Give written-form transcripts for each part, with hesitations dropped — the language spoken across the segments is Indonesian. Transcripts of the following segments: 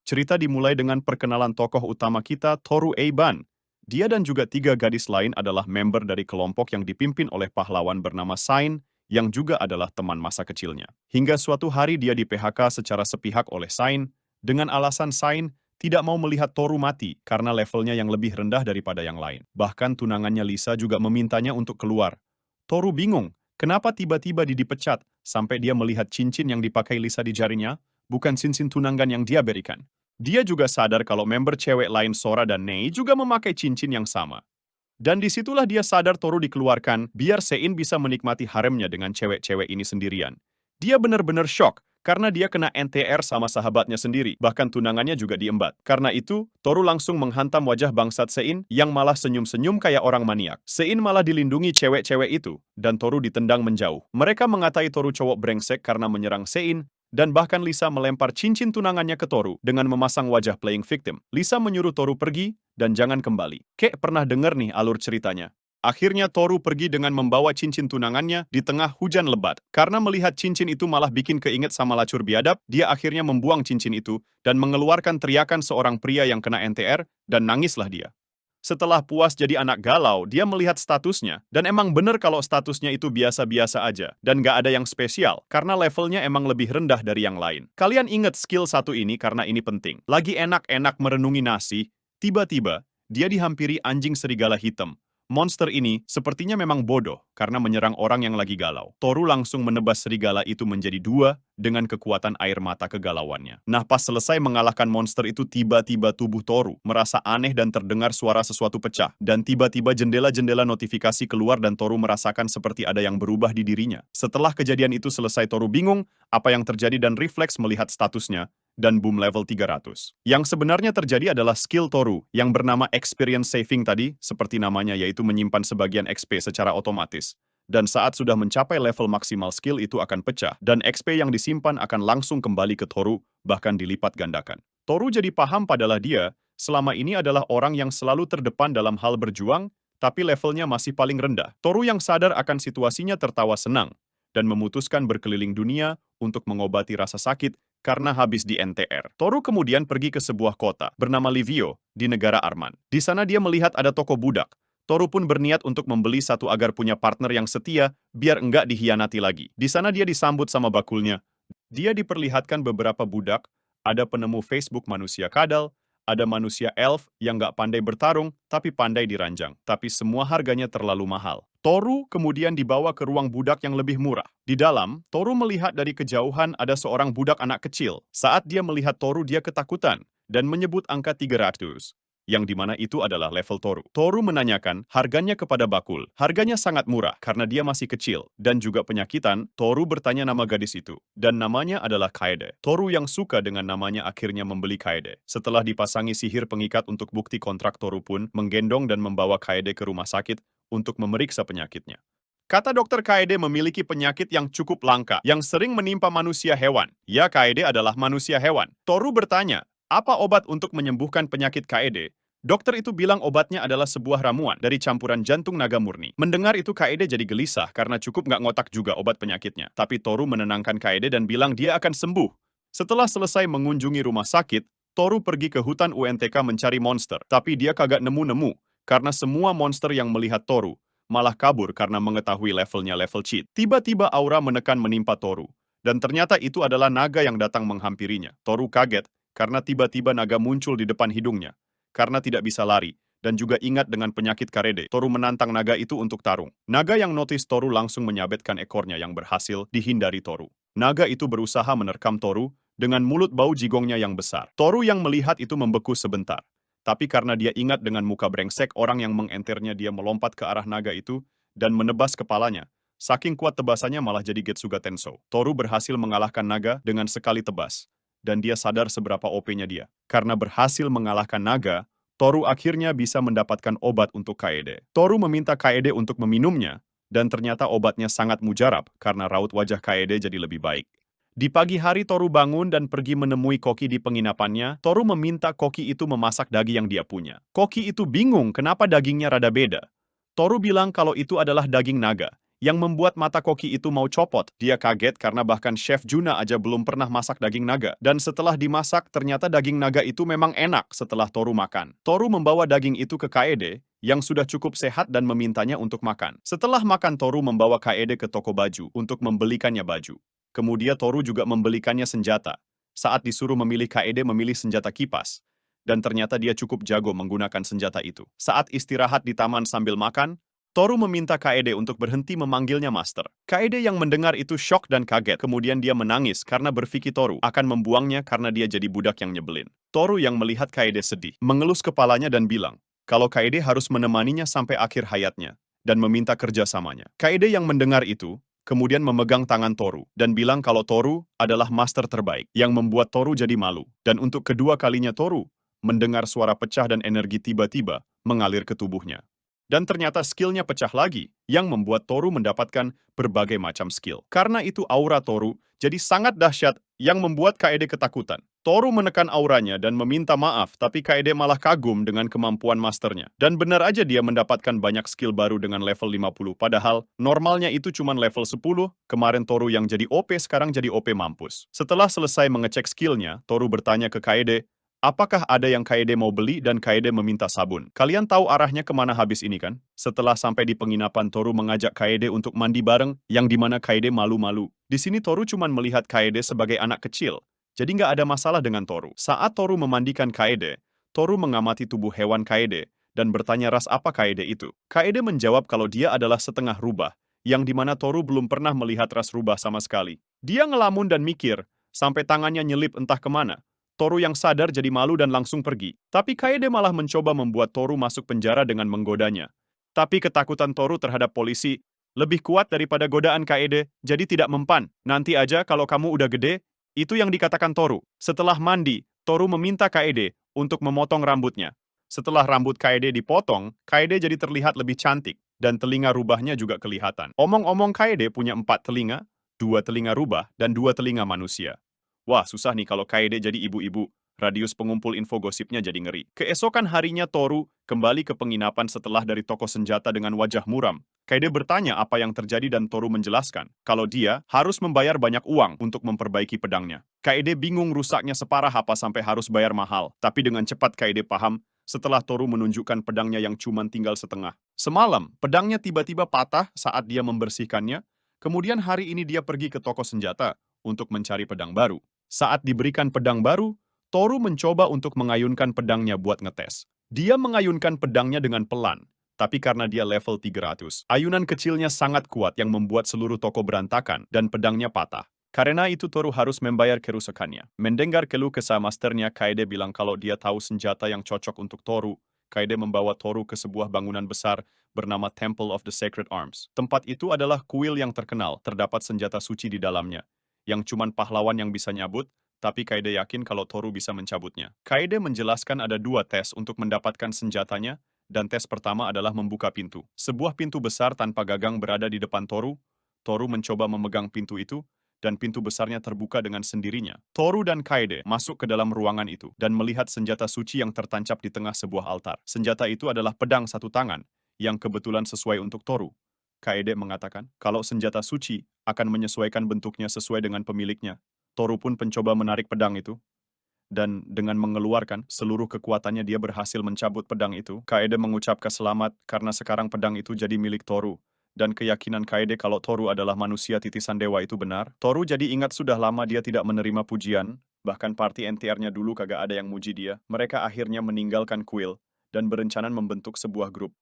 Cerita dimulai dengan perkenalan tokoh utama kita, Toru Eiban. Dia dan juga tiga gadis lain adalah member dari kelompok yang dipimpin oleh pahlawan bernama Sain, yang juga adalah teman masa kecilnya. Hingga suatu hari dia di-PHK secara sepihak oleh Sain, dengan alasan Sain tidak mau melihat Toru mati karena levelnya yang lebih rendah daripada yang lain. Bahkan tunangannya Lisa juga memintanya untuk keluar. Toru bingung, kenapa tiba-tiba dipecat sampai dia melihat cincin yang dipakai Lisa di jarinya, bukan cincin tunangan yang dia berikan. Dia juga sadar kalau member cewek lain Sora dan Nei juga memakai cincin yang sama. Dan disitulah dia sadar Toru dikeluarkan biar Sein bisa menikmati haremnya dengan cewek-cewek ini sendirian. Dia benar-benar shock karena dia kena NTR sama sahabatnya sendiri, bahkan tunangannya juga diembat. Karena itu, Toru langsung menghantam wajah bangsat Sein yang malah senyum-senyum kayak orang maniak. Sein malah dilindungi cewek-cewek itu, dan Toru ditendang menjauh. Mereka mengatai Toru cowok brengsek karena menyerang Sein, dan bahkan Lisa melempar cincin tunangannya ke Toru dengan memasang wajah playing victim. Lisa menyuruh Toru pergi dan jangan kembali. Kek pernah denger nih alur ceritanya. Akhirnya Toru pergi dengan membawa cincin tunangannya di tengah hujan lebat. Karena melihat cincin itu malah bikin keinget sama lacur biadab, dia akhirnya membuang cincin itu dan mengeluarkan teriakan seorang pria yang kena NTR dan nangislah dia. Setelah puas jadi anak galau, dia melihat statusnya, dan emang bener kalau statusnya itu biasa-biasa aja, dan gak ada yang spesial, karena levelnya emang lebih rendah dari yang lain. Kalian inget skill satu ini karena ini penting. Lagi enak-enak merenungi nasi, tiba-tiba, dia dihampiri anjing serigala hitam. Monster ini sepertinya memang bodoh karena menyerang orang yang lagi galau. Toru langsung menebas serigala itu menjadi dua dengan kekuatan air mata kegalauannya. Nah, pas selesai mengalahkan monster itu, tiba-tiba tubuh Toru merasa aneh dan terdengar suara sesuatu pecah. Dan tiba-tiba jendela-jendela notifikasi keluar dan Toru merasakan seperti ada yang berubah di dirinya. Setelah kejadian itu selesai, Toru bingung apa yang terjadi dan refleks melihat statusnya dan boom level 300. Yang sebenarnya terjadi adalah skill Toru yang bernama Experience Saving tadi, seperti namanya, yaitu menyimpan sebagian XP secara otomatis. Dan saat sudah mencapai level maksimal, skill itu akan pecah, dan XP yang disimpan akan langsung kembali ke Toru, bahkan dilipat gandakan. Toru jadi paham padalah dia, selama ini adalah orang yang selalu terdepan dalam hal berjuang, tapi levelnya masih paling rendah. Toru yang sadar akan situasinya tertawa senang, dan memutuskan berkeliling dunia untuk mengobati rasa sakit karena habis di NTR. Toru kemudian pergi ke sebuah kota bernama Livio di negara Arman. Di sana dia melihat ada toko budak. Toru pun berniat untuk membeli satu agar punya partner yang setia biar enggak dihianati lagi. Di sana dia disambut sama bakulnya. Dia diperlihatkan beberapa budak, ada penemu Facebook manusia kadal, ada manusia elf yang nggak pandai bertarung, tapi pandai diranjang. Tapi semua harganya terlalu mahal. Toru kemudian dibawa ke ruang budak yang lebih murah. Di dalam, Toru melihat dari kejauhan ada seorang budak anak kecil. Saat dia melihat Toru, dia ketakutan dan menyebut angka 300. Yang dimana itu adalah level Toru. Toru menanyakan harganya kepada bakul. Harganya sangat murah karena dia masih kecil dan juga penyakitan. Toru bertanya nama gadis itu, dan namanya adalah Kaede. Toru yang suka dengan namanya akhirnya membeli Kaede. Setelah dipasangi sihir pengikat untuk bukti kontrak, Toru pun menggendong dan membawa Kaede ke rumah sakit untuk memeriksa penyakitnya. Kata dokter, Kaede memiliki penyakit yang cukup langka, yang sering menimpa manusia hewan. Ya, Kaede adalah manusia hewan. Toru bertanya, apa obat untuk menyembuhkan penyakit Kaede? Dokter itu bilang obatnya adalah sebuah ramuan dari campuran jantung naga murni. Mendengar itu, Kaede jadi gelisah karena cukup nggak ngotak juga obat penyakitnya. Tapi Toru menenangkan Kaede dan bilang dia akan sembuh. Setelah selesai mengunjungi rumah sakit, Toru pergi ke hutan UNTK mencari monster. Tapi dia kagak nemu-nemu karena semua monster yang melihat Toru malah kabur karena mengetahui levelnya level cheat. Tiba-tiba aura menekan menimpa Toru. Dan ternyata itu adalah naga yang datang menghampirinya. Toru kaget karena tiba-tiba naga muncul di depan hidungnya. Karena tidak bisa lari, dan juga ingat dengan penyakit Kaede, Toru menantang naga itu untuk tarung. Naga yang notice Toru langsung menyabetkan ekornya yang berhasil dihindari Toru. Naga itu berusaha menerkam Toru dengan mulut bau jigongnya yang besar. Toru yang melihat itu membeku sebentar. Tapi karena dia ingat dengan muka brengsek orang yang mengenternya, dia melompat ke arah naga itu dan menebas kepalanya. Saking kuat tebasannya malah jadi Getsuga Tensou. Toru berhasil mengalahkan naga dengan sekali tebas. Dan dia sadar seberapa OP-nya dia. Karena berhasil mengalahkan naga, Toru akhirnya bisa mendapatkan obat untuk Kaede. Toru meminta Kaede untuk meminumnya, dan ternyata obatnya sangat mujarab karena raut wajah Kaede jadi lebih baik. Di pagi hari Toru bangun dan pergi menemui Koki di penginapannya. Toru meminta Koki itu memasak daging yang dia punya. Koki itu bingung kenapa dagingnya rada beda. Toru bilang kalau itu adalah daging naga, yang membuat mata Koki itu mau copot. Dia kaget karena bahkan Chef Juna aja belum pernah masak daging naga. Dan setelah dimasak, ternyata daging naga itu memang enak setelah Toru makan. Toru membawa daging itu ke Kaede, yang sudah cukup sehat dan memintanya untuk makan. Setelah makan, Toru membawa Kaede ke toko baju untuk membelikannya baju. Kemudian Toru juga membelikannya senjata. Saat disuruh memilih, Kaede memilih senjata kipas. Dan ternyata dia cukup jago menggunakan senjata itu. Saat istirahat di taman sambil makan, Toru meminta Kaede untuk berhenti memanggilnya Master. Kaede yang mendengar itu syok dan kaget. Kemudian dia menangis karena berpikir Toru akan membuangnya karena dia jadi budak yang nyebelin. Toru yang melihat Kaede sedih, mengelus kepalanya dan bilang, kalau Kaede harus menemaninya sampai akhir hayatnya, dan meminta kerjasamanya. Kaede yang mendengar itu, kemudian memegang tangan Toru, dan bilang kalau Toru adalah master terbaik, yang membuat Toru jadi malu. Dan untuk kedua kalinya Toru mendengar suara pecah dan energi tiba-tiba mengalir ke tubuhnya. Dan ternyata skillnya pecah lagi, yang membuat Toru mendapatkan berbagai macam skill. Karena itu aura Toru jadi sangat dahsyat yang membuat Kaede ketakutan. Toru menekan auranya dan meminta maaf, tapi Kaede malah kagum dengan kemampuan masternya. Dan benar aja dia mendapatkan banyak skill baru dengan level 50, padahal normalnya itu cuma level 10, kemarin Toru yang jadi OP sekarang jadi OP mampus. Setelah selesai mengecek skillnya, Toru bertanya ke Kaede, apakah ada yang Kaede mau beli, dan Kaede meminta sabun. Kalian tahu arahnya kemana habis ini kan? Setelah sampai di penginapan, Toru mengajak Kaede untuk mandi bareng, yang dimana Kaede malu-malu. Di sini Toru cuma melihat Kaede sebagai anak kecil, jadi nggak ada masalah dengan Toru. Saat Toru memandikan Kaede, Toru mengamati tubuh hewan Kaede, dan bertanya ras apa Kaede itu. Kaede menjawab kalau dia adalah setengah rubah, yang dimana Toru belum pernah melihat ras rubah sama sekali. Dia ngelamun dan mikir, sampai tangannya nyelip entah kemana. Toru yang sadar jadi malu dan langsung pergi. Tapi Kaede malah mencoba membuat Toru masuk penjara dengan menggodanya. Tapi ketakutan Toru terhadap polisi lebih kuat daripada godaan Kaede, jadi tidak mempan. Nanti aja kalau kamu udah gede, itu yang dikatakan Toru. Setelah mandi, Toru meminta Kaede untuk memotong rambutnya. Setelah rambut Kaede dipotong, Kaede jadi terlihat lebih cantik, dan telinga rubahnya juga kelihatan. Omong-omong, Kaede punya 4 telinga, 2 telinga rubah, dan 2 telinga manusia. Wah, susah nih kalau Kaede jadi ibu-ibu. Radius pengumpul info gosipnya jadi ngeri. Keesokan harinya Toru kembali ke penginapan setelah dari toko senjata dengan wajah muram. Kaede bertanya apa yang terjadi dan Toru menjelaskan kalau dia harus membayar banyak uang untuk memperbaiki pedangnya. Kaede bingung rusaknya separah apa sampai harus bayar mahal. Tapi dengan cepat Kaede paham setelah Toru menunjukkan pedangnya yang cuma tinggal setengah. Semalam, pedangnya tiba-tiba patah saat dia membersihkannya. Kemudian hari ini dia pergi ke toko senjata untuk mencari pedang baru. Saat diberikan pedang baru, Toru mencoba untuk mengayunkan pedangnya buat ngetes. Dia mengayunkan pedangnya dengan pelan, tapi karena dia level 300, ayunan kecilnya sangat kuat yang membuat seluruh toko berantakan dan pedangnya patah. Karena itu Toru harus membayar kerusakannya. Mendengar keluh kesah masternya, Kaede bilang kalau dia tahu senjata yang cocok untuk Toru. Kaede membawa Toru ke sebuah bangunan besar bernama Temple of the Sacred Arms. Tempat itu adalah kuil yang terkenal, terdapat senjata suci di dalamnya yang cuman pahlawan yang bisa nyabut, tapi Kaede yakin kalau Toru bisa mencabutnya. Kaede menjelaskan ada 2 tes untuk mendapatkan senjatanya, dan tes pertama adalah membuka pintu. Sebuah pintu besar tanpa gagang berada di depan Toru. Toru mencoba memegang pintu itu, dan pintu besarnya terbuka dengan sendirinya. Toru dan Kaede masuk ke dalam ruangan itu, dan melihat senjata suci yang tertancap di tengah sebuah altar. Senjata itu adalah pedang satu tangan, yang kebetulan sesuai untuk Toru. Kaede mengatakan kalau senjata suci akan menyesuaikan bentuknya sesuai dengan pemiliknya. Toru pun mencoba menarik pedang itu, dan dengan mengeluarkan seluruh kekuatannya dia berhasil mencabut pedang itu. Kaede mengucapkan selamat karena sekarang pedang itu jadi milik Toru. Dan keyakinan Kaede kalau Toru adalah manusia titisan dewa itu benar. Toru jadi ingat sudah lama dia tidak menerima pujian, bahkan party NTR-nya dulu kagak ada yang muji dia. Mereka akhirnya meninggalkan kuil dan berencana membentuk sebuah grup.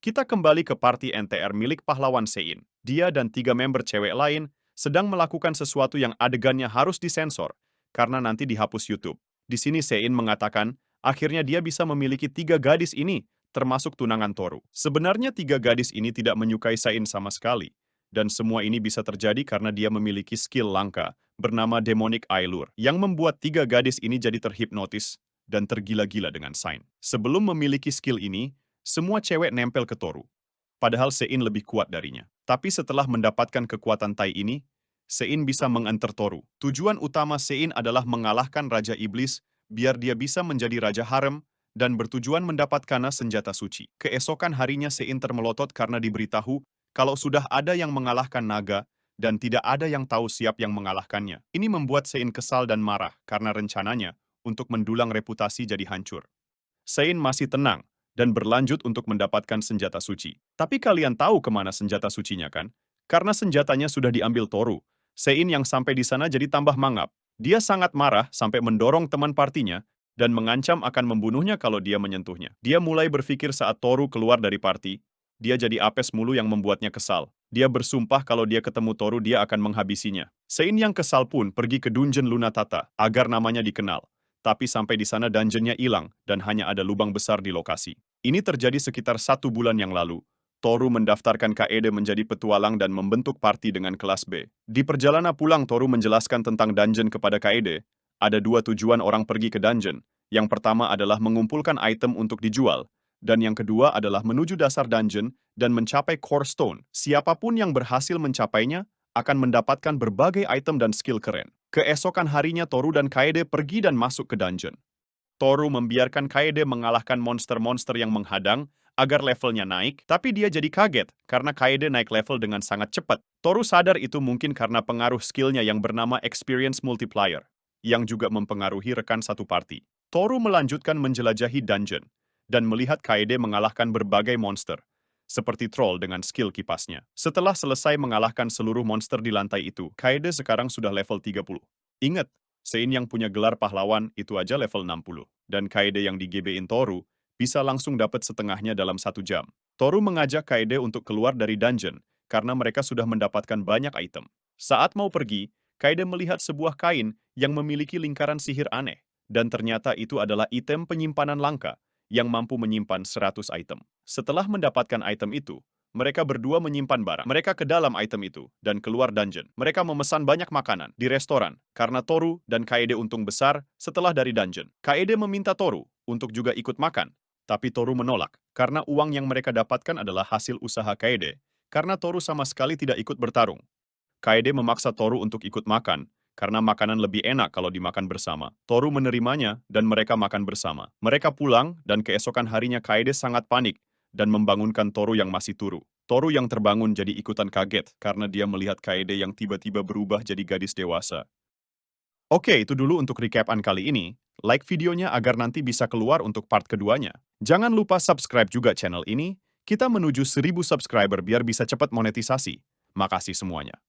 Kita kembali ke party NTR milik pahlawan Sein. Dia dan 3 member cewek lain sedang melakukan sesuatu yang adegannya harus disensor, karena nanti dihapus YouTube. Di sini Sein mengatakan, akhirnya dia bisa memiliki 3 gadis ini, termasuk tunangan Toru. Sebenarnya 3 gadis ini tidak menyukai Sein sama sekali, dan semua ini bisa terjadi karena dia memiliki skill langka, bernama Demonic Eye Lure, yang membuat 3 gadis ini jadi terhipnotis dan tergila-gila dengan Sein. Sebelum memiliki skill ini, semua cewek nempel ke Toru, padahal Sein lebih kuat darinya. Tapi setelah mendapatkan kekuatan Tai ini, Sein bisa mengantar Toru. Tujuan utama Sein adalah mengalahkan Raja Iblis, biar dia bisa menjadi Raja Harem, dan bertujuan mendapatkan senjata suci. Keesokan harinya Sein termelotot karena diberitahu kalau sudah ada yang mengalahkan naga dan tidak ada yang tahu siap yang mengalahkannya. Ini membuat Sein kesal dan marah karena rencananya untuk mendulang reputasi jadi hancur. Sein masih tenang dan berlanjut untuk mendapatkan senjata suci. Tapi kalian tahu kemana senjata sucinya kan? Karena senjatanya sudah diambil Toru. Sein yang sampai di sana jadi tambah mangap. Dia sangat marah sampai mendorong teman partinya dan mengancam akan membunuhnya kalau dia menyentuhnya. Dia mulai berpikir saat Toru keluar dari party, dia jadi apes mulu yang membuatnya kesal. Dia bersumpah kalau dia ketemu Toru dia akan menghabisinya. Sein yang kesal pun pergi ke dungeon Lunatata agar namanya dikenal. Tapi sampai di sana dungeonnya hilang dan hanya ada lubang besar di lokasi. Ini terjadi sekitar 1 bulan yang lalu. Toru mendaftarkan Kaede menjadi petualang dan membentuk party dengan kelas B. Di perjalanan pulang Toru menjelaskan tentang dungeon kepada Kaede. Ada 2 tujuan orang pergi ke dungeon. Yang pertama adalah mengumpulkan item untuk dijual. Dan yang kedua adalah menuju dasar dungeon dan mencapai core stone. Siapapun yang berhasil mencapainya akan mendapatkan berbagai item dan skill keren. Keesokan harinya Toru dan Kaede pergi dan masuk ke dungeon. Toru membiarkan Kaede mengalahkan monster-monster yang menghadang agar levelnya naik, tapi dia jadi kaget karena Kaede naik level dengan sangat cepat. Toru sadar itu mungkin karena pengaruh skillnya yang bernama Experience Multiplier, yang juga mempengaruhi rekan satu party. Toru melanjutkan menjelajahi dungeon dan melihat Kaede mengalahkan berbagai monster, seperti troll dengan skill kipasnya. Setelah selesai mengalahkan seluruh monster di lantai itu, Kaede sekarang sudah level 30. Ingat, Sein yang punya gelar pahlawan itu aja level 60. Dan Kaede yang di GB-in Toru bisa langsung dapat setengahnya dalam 1 jam. Toru mengajak Kaede untuk keluar dari dungeon karena mereka sudah mendapatkan banyak item. Saat mau pergi, Kaede melihat sebuah kain yang memiliki lingkaran sihir aneh. Dan ternyata itu adalah item penyimpanan langka yang mampu menyimpan 100 item. Setelah mendapatkan item itu, mereka berdua menyimpan barang. Mereka ke dalam item itu dan keluar dungeon. Mereka memesan banyak makanan di restoran karena Toru dan Kaede untung besar setelah dari dungeon. Kaede meminta Toru untuk juga ikut makan, tapi Toru menolak karena uang yang mereka dapatkan adalah hasil usaha Kaede karena Toru sama sekali tidak ikut bertarung. Kaede memaksa Toru untuk ikut makan karena makanan lebih enak kalau dimakan bersama. Toru menerimanya dan mereka makan bersama. Mereka pulang dan keesokan harinya Kaede sangat panik dan membangunkan Toru yang masih turu. Toru yang terbangun jadi ikutan kaget karena dia melihat Kaede yang tiba-tiba berubah jadi gadis dewasa. Oke, itu dulu untuk recapan kali ini. Like videonya agar nanti bisa keluar untuk part keduanya. Jangan lupa subscribe juga channel ini. Kita menuju 1000 subscriber biar bisa cepat monetisasi. Makasih semuanya.